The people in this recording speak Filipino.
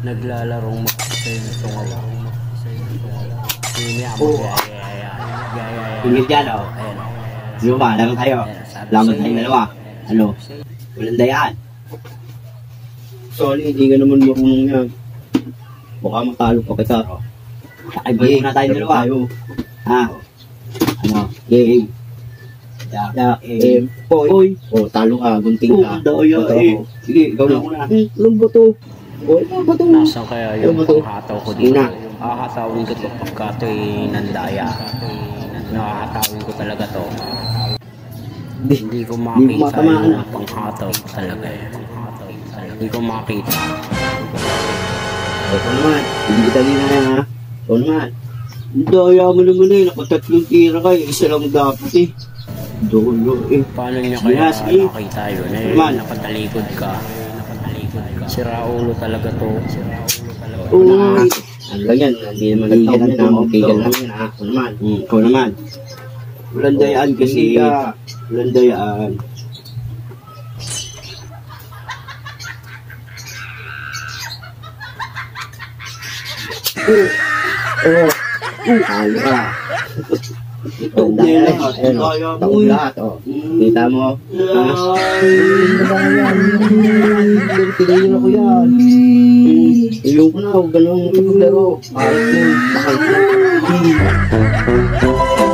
naglalarong mag-isa yung tungawa. Hindi ako gaya. Ingit yan o. Di ba? Laman tayo. Laman tayo dalawa. Ano? Walang dayaan. Sorry, hindi ka naman marunong yan. Baka matalo pa kita. Kakaiba na tayo dalawa. Ha? Ano? Game. Hoy. O, talo ka. Gunting ka. Daya eh. Sige, ikaw na muna. Anong ba to? Hoy, ano ba to? Nasaan kaya yung panghataw ko dito? Hahatawin ko ito pagka ito'y nandaya. Nakahatawin ko talaga to. Hindi ko makita yung panghataw ko talaga eh. Hindi ko makita. Ito naman. Hindi kita ginaya ha. Ito naman. Daya mo naman eh. Nakatatlong tira ka eh. Isa lang dapat eh. Dolo eh. Paano niya kaya nakita yun eh? Nakatalikod ka. Siraulo talaga to. Uy! Ano lang yan? Hindi naman nagtawag na ako. Tigil lang yan ha. Ito naman. Ikaw naman. Walang dayaan kasi. Walang dayaan. Ano ka? Ito daya lang. Taong lahat. Kita mo. Tigil ako yan. Ayoko na. Huwag ganun maglaro. Ayoko. Bakit?